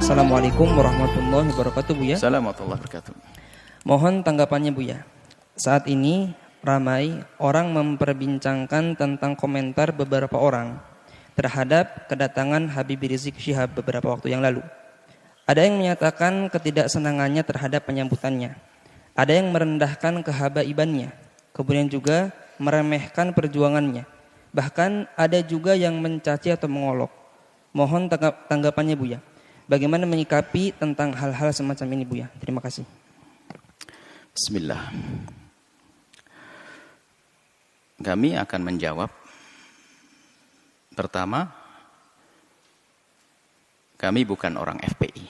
Assalamualaikum warahmatullahi wabarakatuh, Buya. Assalamualaikum warahmatullahi wabarakatuh. Mohon tanggapannya, Buya. Saat ini ramai orang memperbincangkan tentang komentar beberapa orang terhadap kedatangan Habib Rizik Syihab beberapa waktu yang lalu. Ada yang menyatakan ketidaksenangannya terhadap penyambutannya. Ada yang merendahkan kehabaibannya. Kemudian juga meremehkan perjuangannya. Bahkan ada juga yang mencaci atau mengolok. Mohon tanggapannya, Buya. Bagaimana menyikapi tentang hal-hal semacam ini, Buya? Terima kasih. Bismillah. Kami akan menjawab. Pertama, kami bukan orang FPI.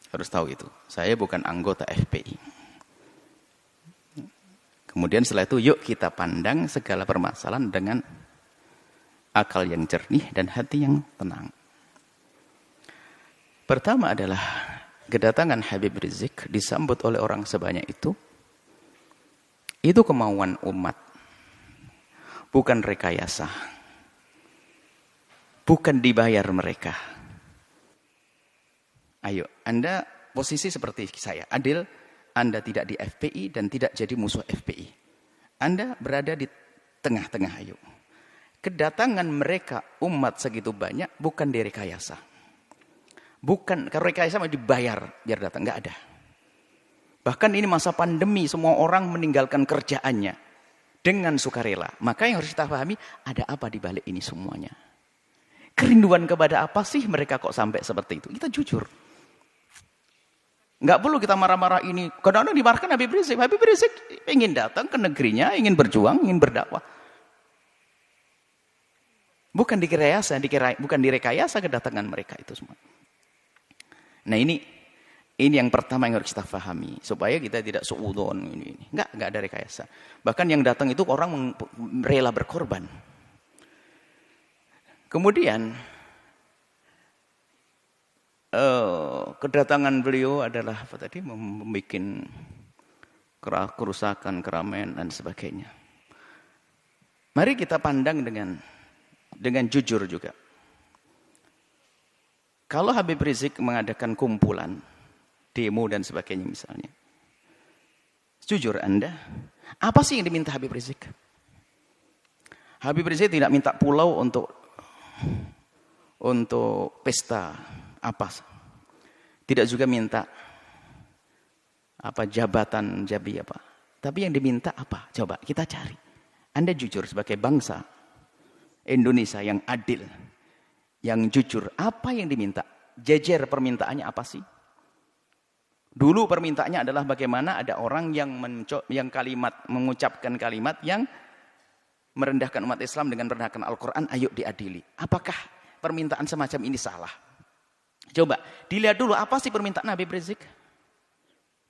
Harus tahu itu. Saya bukan anggota FPI. Kemudian setelah itu, yuk kita pandang segala permasalahan dengan akal yang jernih dan hati yang tenang. Pertama adalah kedatangan Habib Rizik disambut oleh orang sebanyak itu kemauan umat, bukan rekayasa, bukan dibayar mereka. Ayo, Anda posisi seperti saya, adil, Anda tidak di FPI dan tidak jadi musuh FPI. Anda berada di tengah-tengah, ayo. Kedatangan mereka, umat segitu banyak, bukan direkayasa. Bukan, kalau rekayasa mau dibayar biar datang, nggak ada. Bahkan ini masa pandemi, semua orang meninggalkan kerjaannya dengan sukarela. Maka yang harus kita pahami, ada apa di balik ini semuanya? Kerinduan kepada apa sih mereka kok sampai seperti itu? Kita jujur. Nggak perlu kita marah-marah ini. Kadang-kadang dimarahkan Habib Rizik. Habib Rizik ingin datang ke negerinya, ingin berjuang, ingin berdakwah. Bukan direkayasa kedatangan mereka itu semua. Nah ini yang pertama yang harus kita pahami supaya kita tidak suudzon ini. Enggak ada rekayasa. Bahkan yang datang itu orang rela berkorban. Kemudian kedatangan beliau adalah apa tadi, membuat kerusakan, keramaian dan sebagainya. Mari kita pandang dengan jujur juga. Kalau Habib Rizik mengadakan kumpulan, demo dan sebagainya misalnya. Jujur Anda, apa sih yang diminta Habib Rizik? Habib Rizik tidak minta pulau untuk pesta apa. Tidak juga minta jabatan jabi apa. Tapi yang diminta apa? Coba kita cari. Anda jujur sebagai bangsa Indonesia yang adil, yang jujur, apa yang diminta? Jejer permintaannya apa sih? Dulu permintaannya adalah bagaimana ada orang yang mengucapkan kalimat yang merendahkan umat Islam dengan merendahkan Al-Quran, ayo diadili. Apakah permintaan semacam ini salah? Coba dilihat dulu apa sih permintaan Habib Rizik?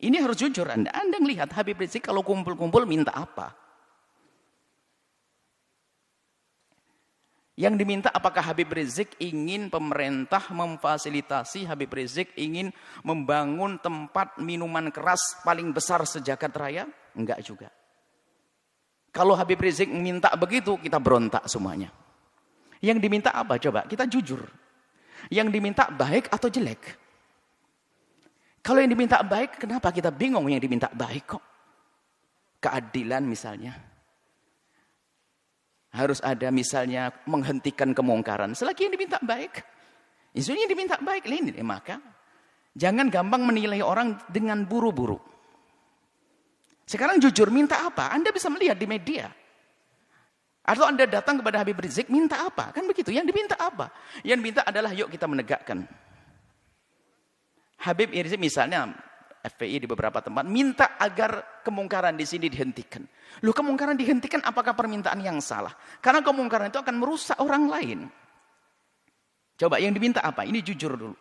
Ini harus jujur Anda melihat Habib Rizik kalau kumpul-kumpul minta apa? Yang diminta apakah Habib Rizik ingin pemerintah memfasilitasi, Habib Rizik ingin membangun tempat minuman keras paling besar sejagat raya? Enggak juga. Kalau Habib Rizik minta begitu, kita berontak semuanya. Yang diminta apa? Coba kita jujur. Yang diminta baik atau jelek? Kalau yang diminta baik, kenapa kita bingung yang diminta baik kok? Keadilan misalnya. Harus ada misalnya menghentikan kemungkaran. Selagi yang diminta baik. Isunya yang diminta baik. Maka jangan gampang menilai orang dengan buru-buru. Sekarang jujur minta apa? Anda bisa melihat di media. Atau Anda datang kepada Habib Rizik minta apa? Kan begitu. Yang diminta apa? Yang diminta adalah yuk kita menegakkan. Habib Rizik misalnya FPI di beberapa tempat minta agar kemungkaran di sini dihentikan. Loh, kemungkaran dihentikan apakah permintaan yang salah? Karena kemungkaran itu akan merusak orang lain. Coba yang diminta apa? Ini jujur dulu.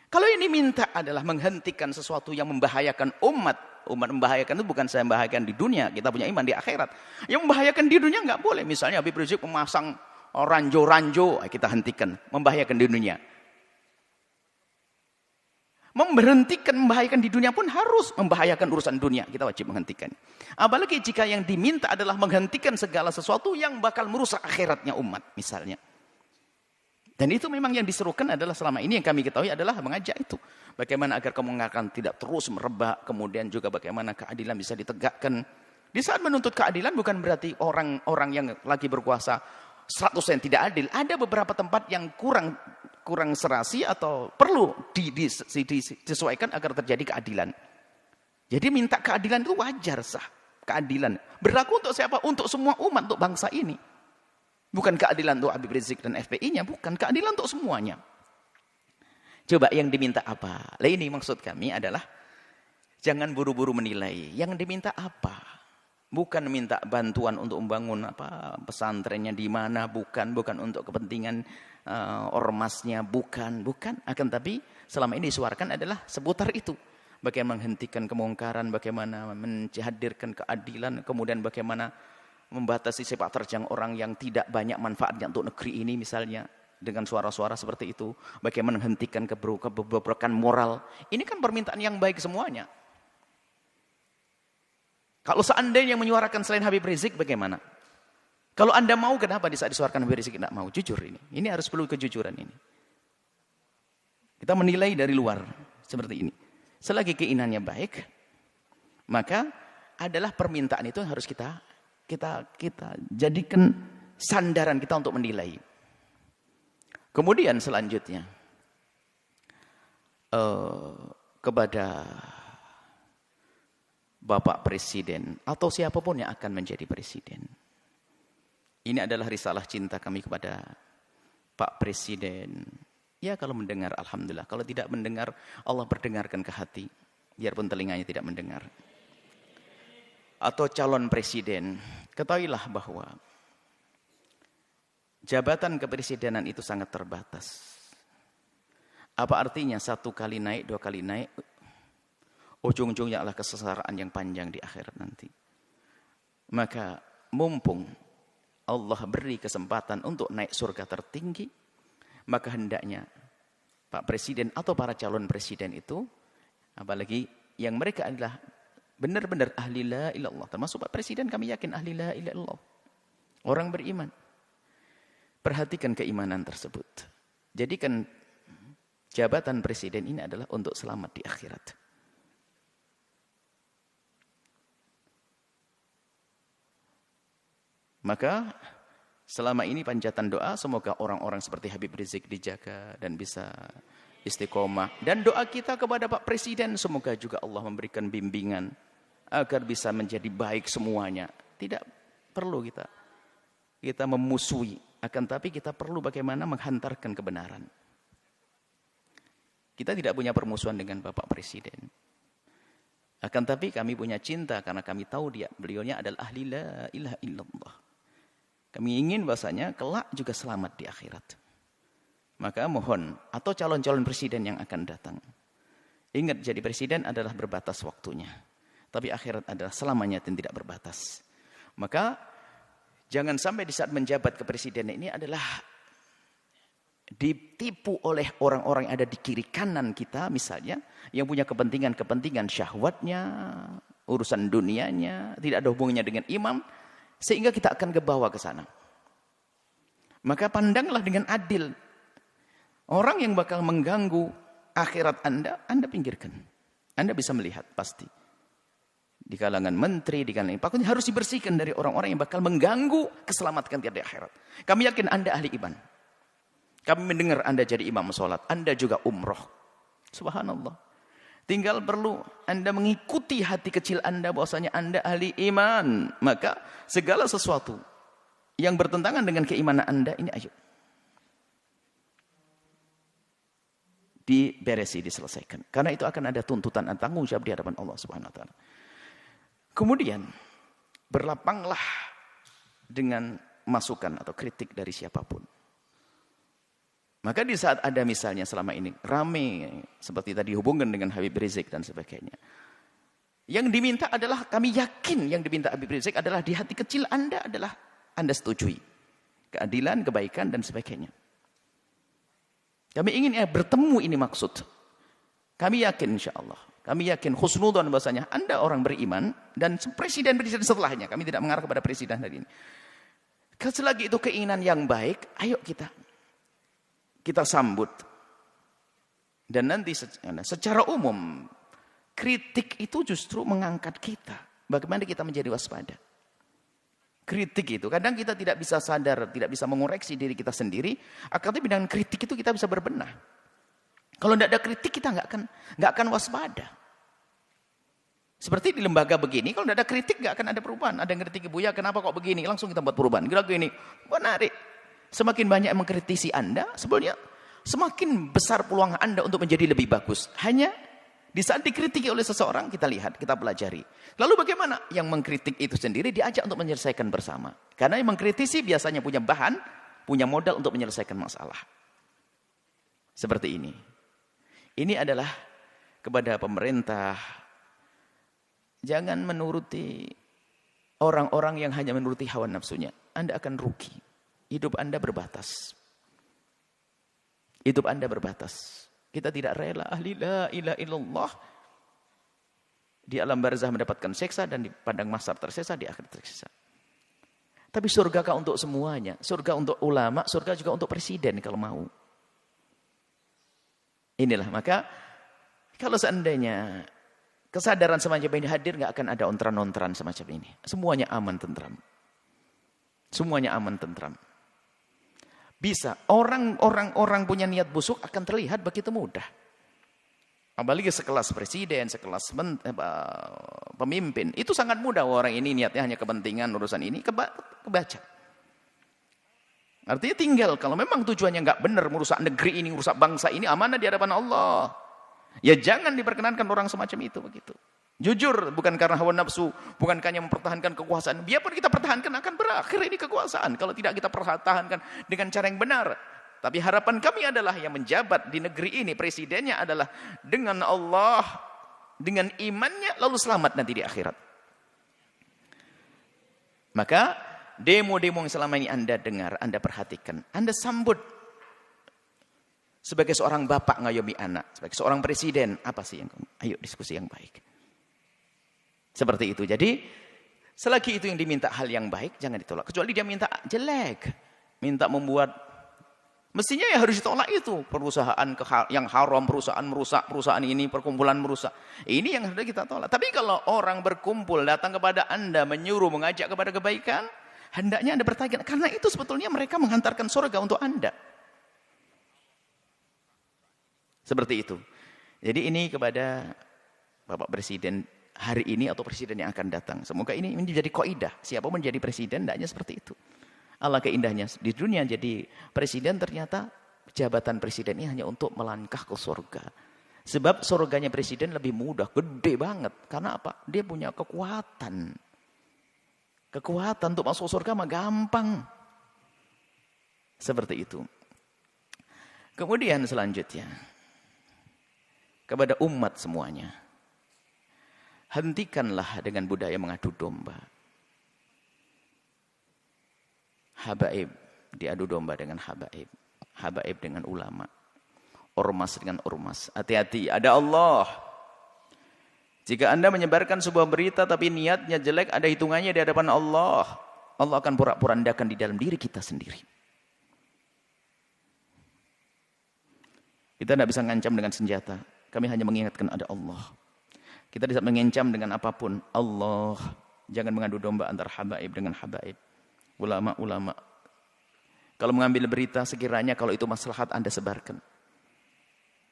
Kalau yang diminta adalah menghentikan sesuatu yang membahayakan umat membahayakan itu bukan saya membahayakan di dunia, kita punya iman di akhirat. Yang membahayakan di dunia nggak boleh. Misalnya Habib Rizik memasang ranjo-ranjo, kita hentikan, membahayakan di dunia. Memberhentikan membahayakan di dunia pun harus membahayakan urusan dunia. Kita wajib menghentikan. Apalagi jika yang diminta adalah menghentikan segala sesuatu yang bakal merusak akhiratnya umat. Misalnya. Dan itu memang yang diserukan adalah selama ini yang kami ketahui adalah mengajak itu. Bagaimana agar kemongakan tidak terus merebak, kemudian juga bagaimana keadilan bisa ditegakkan. Di saat menuntut keadilan bukan berarti orang-orang yang lagi berkuasa 100% tidak adil. Ada beberapa tempat yang kurang serasi atau perlu disesuaikan agar terjadi keadilan. Jadi minta keadilan itu wajar, sah. Keadilan berlaku untuk siapa? Untuk semua umat, untuk bangsa ini. Bukan keadilan untuk Habib Rizik dan FPI-nya, bukan. Keadilan untuk semuanya. Coba yang diminta apa? Lah ini maksud kami adalah jangan buru-buru menilai. Yang diminta apa? Bukan minta bantuan untuk membangun pesantrennya di mana, bukan untuk kepentingan ormasnya, bukan. Akan tapi selama ini disuarakan adalah seputar itu. Bagaimana menghentikan kemungkaran, bagaimana menghadirkan keadilan, kemudian bagaimana membatasi sepak terjang orang yang tidak banyak manfaatnya untuk negeri ini misalnya dengan suara-suara seperti itu, bagaimana menghentikan kebobrokan moral. Ini kan permintaan yang baik semuanya. Kalau seandainya menyuarakan selain Habib Rizik bagaimana? Kalau Anda mau, kenapa di saat disuarakan Habib Rizik tidak mau? Jujur ini harus perlu kejujuran ini. Kita menilai dari luar seperti ini. Selagi keinginannya baik, maka adalah permintaan itu yang harus kita jadikan sandaran kita untuk menilai. Kemudian selanjutnya kepada Bapak Presiden atau siapapun yang akan menjadi presiden. Ini adalah risalah cinta kami kepada Pak Presiden. Ya kalau mendengar alhamdulillah, kalau tidak mendengar Allah berdengarkan ke hati, biarpun telinganya tidak mendengar. Atau calon presiden, ketahuilah bahwa jabatan kepresidenan itu sangat terbatas. Apa artinya 1 kali naik, 2 kali naik, ujung-ujungnya adalah kesengsaraan yang panjang di akhirat nanti. Maka mumpung Allah beri kesempatan untuk naik surga tertinggi, maka hendaknya Pak Presiden atau para calon presiden itu, apalagi yang mereka adalah benar-benar ahli la ilaha illallah, termasuk Pak Presiden kami yakin ahli la ilaha illallah, orang beriman. Perhatikan keimanan tersebut. Jadikan jabatan presiden ini adalah untuk selamat di akhirat. Maka selama ini panjatan doa semoga orang-orang seperti Habib Rizik dijaga dan bisa istiqomah. Dan doa kita kepada Pak Presiden semoga juga Allah memberikan bimbingan agar bisa menjadi baik semuanya. Tidak perlu kita memusuhi, akan tapi kita perlu bagaimana menghantarkan kebenaran. Kita tidak punya permusuhan dengan Bapak Presiden. Akan tapi kami punya cinta karena kami tahu beliaunya adalah ahli la ilaha illallah. Kami ingin bahasanya kelak juga selamat di akhirat. Maka mohon, atau calon-calon presiden yang akan datang. Ingat, jadi presiden adalah berbatas waktunya. Tapi akhirat adalah selamanya dan tidak berbatas. Maka jangan sampai di saat menjabat kepresidenan ini adalah ditipu oleh orang-orang yang ada di kiri kanan kita misalnya, yang punya kepentingan syahwatnya, urusan dunianya, tidak ada hubungannya dengan imam, sehingga kita akan kebawa ke sana. Maka pandanglah dengan adil. Orang yang bakal mengganggu akhirat Anda pinggirkan. Anda bisa melihat pasti. Di kalangan menteri, di kalangan pakun harus dibersihkan dari orang-orang yang bakal mengganggu keselamatan kita di akhirat. Kami yakin Anda ahli iman. Kami mendengar Anda jadi imam sholat. Anda juga umroh. Subhanallah. Tinggal perlu Anda mengikuti hati kecil Anda bahwasanya Anda ahli iman. Maka segala sesuatu yang bertentangan dengan keimanan Anda ini ayo diberesi, diselesaikan. Karena itu akan ada tuntutan dan tanggung jawab di hadapan Allah Subhanahu wa taala. Kemudian berlapanglah dengan masukan atau kritik dari siapapun. Maka di saat ada misalnya selama ini rame seperti tadi hubungan dengan Habib Rizik dan sebagainya. Yang diminta adalah, kami yakin yang diminta Habib Rizik adalah di hati kecil Anda adalah Anda setujui. Keadilan, kebaikan dan sebagainya. Kami ingin bertemu ini maksud. Kami yakin insyaAllah. Kami yakin husnudzon bahasanya Anda orang beriman dan presiden-presiden setelahnya. Kami tidak mengarah kepada presiden hari ini. Selagi itu keinginan yang baik, ayo kita kita sambut. Dan nanti secara umum, kritik itu justru mengangkat kita. Bagaimana kita menjadi waspada. Kritik itu, kadang kita tidak bisa sadar, tidak bisa mengoreksi diri kita sendiri. Akhirnya dengan kritik itu kita bisa berbenah. Kalau tidak ada kritik kita nggak akan waspada. Seperti di lembaga begini, kalau tidak ada kritik nggak akan ada perubahan. Ada yang kritik Buya, kenapa kok begini? Langsung kita buat perubahan. Gini, menarik. Semakin banyak yang mengkritisi Anda, sebenarnya semakin besar peluang Anda untuk menjadi lebih bagus. Hanya di saat dikritiki oleh seseorang, kita lihat, kita pelajari. Lalu bagaimana? Yang mengkritik itu sendiri diajak untuk menyelesaikan bersama. Karena yang mengkritisi biasanya punya bahan, punya modal untuk menyelesaikan masalah. Seperti ini. Ini adalah kepada pemerintah. Jangan menuruti orang-orang yang hanya menuruti hawa nafsunya. Anda akan rugi. Hidup Anda berbatas. Hidup Anda berbatas. Kita tidak rela la ilaha illallah di alam barzah mendapatkan seksa dan di padang mahsyar tersiksa, di akhir tersiksa. Tapi surga kah untuk semuanya? Surga untuk ulama, surga juga untuk presiden kalau mau. Inilah, maka kalau seandainya kesadaran semacam ini hadir, nggak akan ada ontran-ontran semacam ini. Semuanya aman tentram. Semuanya aman tentram. Bisa. Orang punya niat busuk akan terlihat begitu mudah. Apalagi sekelas presiden, sekelas pemimpin. Itu sangat mudah orang ini niatnya hanya kepentingan urusan ini. Kebaca. Artinya tinggal. Kalau memang tujuannya nggak benar, merusak negeri ini, merusak bangsa ini, amanah di hadapan Allah. Ya jangan diperkenankan orang semacam itu begitu. Jujur, bukan karena hawa nafsu, bukan hanya mempertahankan kekuasaan. Biarpun kita pertahankan akan berakhir ini kekuasaan kalau tidak kita pertahankan dengan cara yang benar. Tapi harapan kami adalah yang menjabat di negeri ini, presidennya adalah dengan Allah, dengan imannya, lalu selamat nanti di akhirat. Maka demo-demo yang selama ini Anda dengar, Anda perhatikan, Anda sambut. Sebagai seorang bapak ngayomi anak, sebagai seorang presiden, apa sih yang ayo diskusi yang baik. Seperti itu. Jadi, selagi itu yang diminta hal yang baik, jangan ditolak. Kecuali dia minta jelek. Minta membuat, mestinya ya harus ditolak itu. Perusahaan yang haram, perusahaan merusak, perusahaan ini, perkumpulan merusak. Ini yang harus kita tolak. Tapi kalau orang berkumpul, datang kepada Anda, menyuruh, mengajak kepada kebaikan, hendaknya Anda bertanya. Karena itu sebetulnya mereka menghantarkan surga untuk Anda. Seperti itu. Jadi ini kepada Bapak Presiden hari ini atau presiden yang akan datang. Semoga ini menjadi kaidah. Siapa menjadi presiden, hendaknya seperti itu. Alangkah indahnya di dunia jadi presiden, ternyata jabatan presiden ini hanya untuk melangkah ke surga. Sebab surganya presiden lebih mudah, gede banget. Karena apa? Dia punya kekuatan. Kekuatan untuk masuk surga mah gampang. Seperti itu. Kemudian selanjutnya, kepada umat semuanya, hentikanlah dengan budaya mengadu domba. Habaib diadu domba dengan habaib. Habaib dengan ulama. Ormas dengan ormas. Hati-hati, ada Allah. Jika Anda menyebarkan sebuah berita tapi niatnya jelek, ada hitungannya di hadapan Allah. Allah akan porak-porandakan di dalam diri kita sendiri. Kita tidak bisa ngancam dengan senjata. Kami hanya mengingatkan ada Allah. Kita tidak mengancam dengan apapun. Allah. Jangan mengadu domba antara habaib dengan habaib. Ulama-ulama. Kalau mengambil berita, sekiranya kalau itu maslahat Anda sebarkan.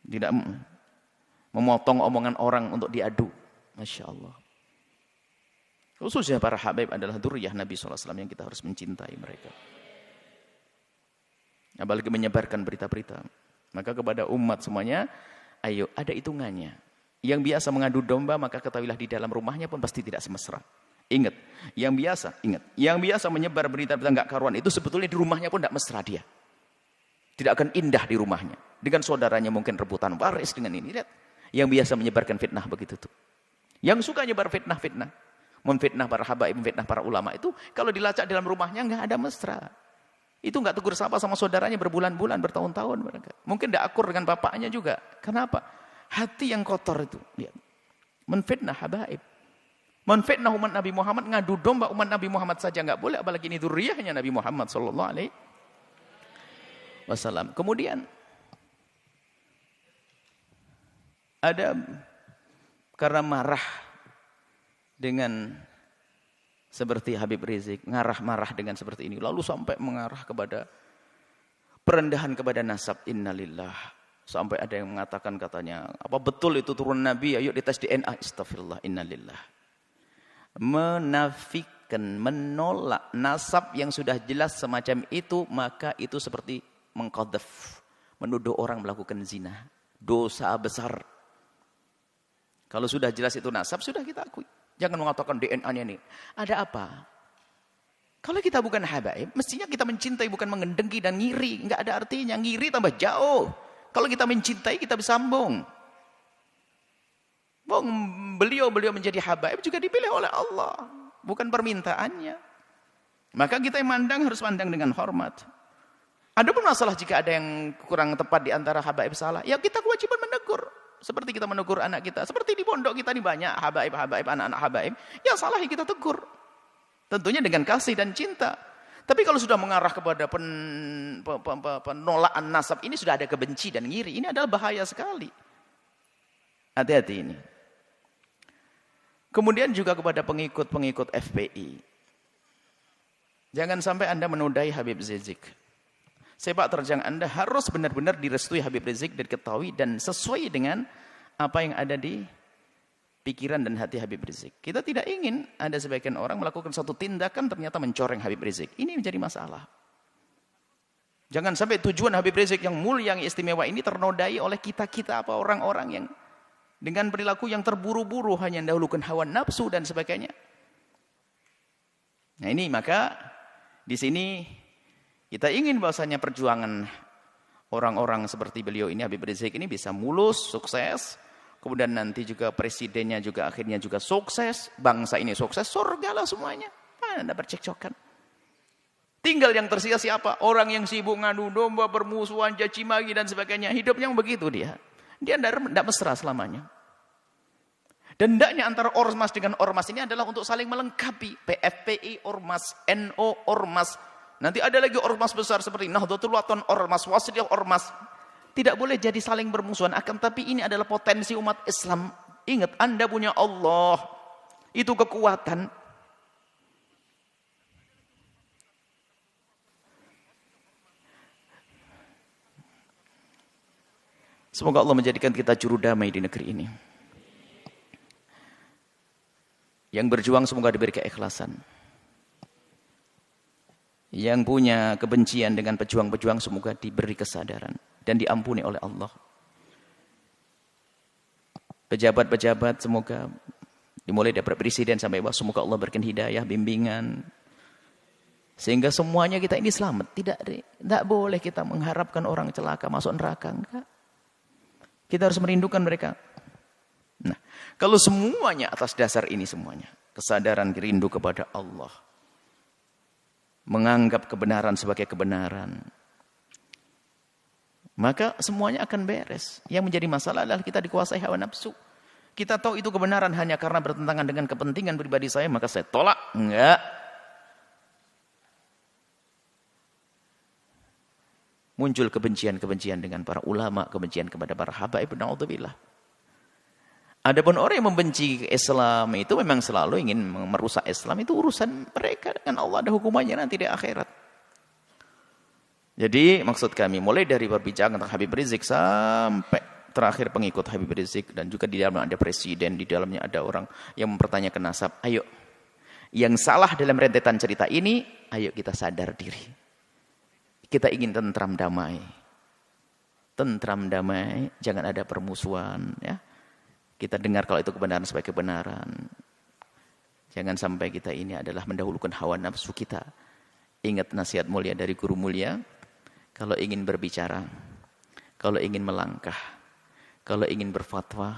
Tidak memotong omongan orang untuk diadu. Masya Allah. Khususnya para habaib adalah dzurriyyah Nabi SAW yang kita harus mencintai mereka. Apalagi menyebarkan berita-berita. Maka kepada umat semuanya, ayo ada hitungannya. Yang biasa mengadu domba, maka ketahuilah di dalam rumahnya pun pasti tidak semesra. Ingat, yang biasa menyebar berita-berita enggak karuan itu sebetulnya di rumahnya pun tidak mesra dia. Tidak akan indah di rumahnya. Dengan saudaranya mungkin rebutan waris dengan ini. Lihat, yang biasa menyebarkan fitnah begitu tuh. Yang suka nyebar fitnah-fitnah, memfitnah para habaib, memfitnah para ulama itu, kalau dilacak dalam rumahnya enggak ada mesra. Itu enggak tegur sapa sama saudaranya berbulan-bulan, bertahun-tahun mereka. Mungkin tidak akur dengan bapaknya juga. Kenapa? Hati yang kotor itu. Lihat. Menfitnah habaib. Menfitnah umat Nabi Muhammad, ngadu domba umat Nabi Muhammad saja enggak boleh, apalagi ini dzurriyyahnya Nabi Muhammad sallallahu alaihi wasallam. Kemudian Ada karena marah dengan seperti Habib Rizik, marah dengan seperti ini, lalu sampai mengarah kepada perendahan kepada nasab, innalillah. Sampai ada yang mengatakan katanya, apa betul itu turun Nabi, ayo dites DNA, astagfirullah, innalillah. Menafikan, menolak nasab yang sudah jelas semacam itu, maka itu seperti mengqadhaf, menuduh orang melakukan zina, dosa besar. Kalau sudah jelas itu nasab, sudah kita akui. Jangan mengatakan DNA-nya ini. Ada apa? Kalau kita bukan habaib, mestinya kita mencintai, bukan mengendengki dan ngiri. Enggak ada artinya. Ngiri tambah jauh. Kalau kita mencintai, kita bersambung. Beliau menjadi habaib juga dipilih oleh Allah. Bukan permintaannya. Maka kita yang mandang harus mandang dengan hormat. Adapun masalah jika ada yang kurang tepat di antara habaib salah, ya kita kewajiban menegur. Seperti kita menegur anak kita. Seperti di pondok kita ini banyak habaib, anak-anak habaib. Yang salah ya kita tegur. Tentunya dengan kasih dan cinta. Tapi kalau sudah mengarah kepada penolakan nasab, ini sudah ada kebenci dan ngiri. Ini adalah bahaya sekali. Hati-hati ini. Kemudian juga kepada pengikut-pengikut FPI. Jangan sampai Anda menodai Habib Rizik. Sepak terjang Anda harus benar-benar direstui Habib Rizik dan diketahui dan sesuai dengan apa yang ada di pikiran dan hati Habib Rizik. Kita tidak ingin ada sebagian orang melakukan satu tindakan ternyata mencoreng Habib Rizik. Ini menjadi masalah. Jangan sampai tujuan Habib Rizik yang mulia, yang istimewa ini ternodai oleh kita-kita apa orang-orang yang dengan perilaku yang terburu-buru hanya mendahulukan hawa nafsu dan sebagainya. Nah ini maka di sini kita ingin bahwasanya perjuangan orang-orang seperti beliau ini, Habib Rizik ini bisa mulus, sukses. Kemudian nanti juga presidennya juga akhirnya juga sukses. Bangsa ini sukses, surga lah semuanya. Anda bercekcokan. Tinggal yang tersisa siapa? Orang yang sibuk ngadu domba, bermusuhan, caci maki dan sebagainya. Hidupnya begitu dia. Dia tidak mesra selamanya. Dan hendaknya antara ormas dengan ormas ini adalah untuk saling melengkapi. PFPI, ormas, NO, ormas. Nanti ada lagi ormas besar seperti Nahdlatul Wathon, ormas, Wasliyah, ormas. Tidak boleh jadi saling bermusuhan. Akan tapi ini adalah potensi umat Islam. Ingat, Anda punya Allah. Itu kekuatan. Semoga Allah menjadikan kita juru damai di negeri ini. Yang berjuang semoga diberi keikhlasan. Yang punya kebencian dengan pejuang-pejuang semoga diberi kesadaran dan diampuni oleh Allah. Pejabat-pejabat semoga dimulai dari presiden sampai bawah semoga Allah berikan hidayah, bimbingan sehingga semuanya kita ini selamat. Tidak boleh kita mengharapkan orang celaka masuk neraka, enggak. Kita harus merindukan mereka. Nah, kalau semuanya atas dasar ini semuanya, kesadaran rindu kepada Allah, menganggap kebenaran sebagai kebenaran, maka semuanya akan beres. Yang menjadi masalah adalah kita dikuasai hawa nafsu. Kita tahu itu kebenaran hanya karena bertentangan dengan kepentingan pribadi saya, maka saya tolak. Enggak. Muncul kebencian-kebencian dengan para ulama, kebencian kepada para habaib, na'udzubillah. Adapun orang yang membenci Islam itu memang selalu ingin merusak Islam, itu urusan mereka dengan Allah, ada hukumannya nanti di akhirat. Jadi maksud kami mulai dari berbicara tentang Habib Rizik sampai terakhir pengikut Habib Rizik dan juga di dalamnya ada presiden, di dalamnya ada orang yang mempertanyakan nasab. Ayo, yang salah dalam rentetan cerita ini, ayo kita sadar diri. Kita ingin tentram damai. Tentram damai, jangan ada permusuhan, ya. Kita dengar kalau itu kebenaran sebagai kebenaran. Jangan sampai kita ini adalah mendahulukan hawa nafsu kita. Ingat nasihat mulia dari guru mulia. Kalau ingin berbicara, kalau ingin melangkah, kalau ingin berfatwa,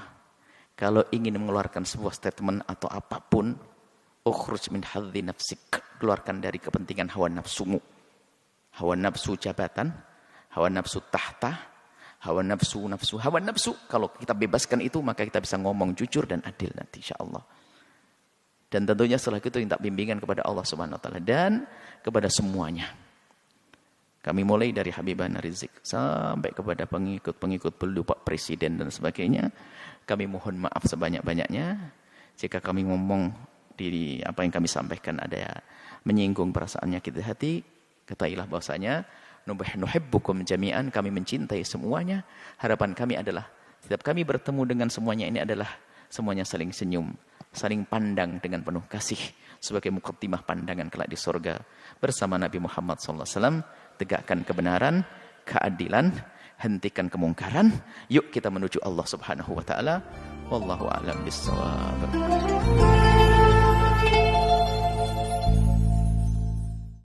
kalau ingin mengeluarkan sebuah statement atau apapun, ukhruj min hadzi nafsik. Keluarkan dari kepentingan hawa nafsumu. Hawa nafsu jabatan, hawa nafsu tahta, hawa nafsu. Kalau kita bebaskan itu, maka kita bisa ngomong jujur dan adil nanti insyaallah. Dan tentunya setelah itu minta bimbingan kepada Allah Subhanahu wa taala dan kepada semuanya. Kami mulai dari Habibana Rizik sampai kepada pengikut-pengikut beliau, Pak Presiden dan sebagainya. Kami mohon maaf sebanyak-banyaknya jika kami ngomong di apa yang kami sampaikan ada menyinggung perasaannya kita hati. Ketahuilah bahwasanya nuhibbukum jami'an, kami mencintai semuanya. Harapan kami adalah setiap kami bertemu dengan semuanya ini adalah semuanya saling senyum, saling pandang dengan penuh kasih sebagai muqaddimah pandangan kelak di surga bersama Nabi Muhammad SAW. Tegakkan kebenaran, keadilan, hentikan kemungkaran. Yuk kita menuju Allah Subhanahu wa taala. Wallahu a'lam bissawab.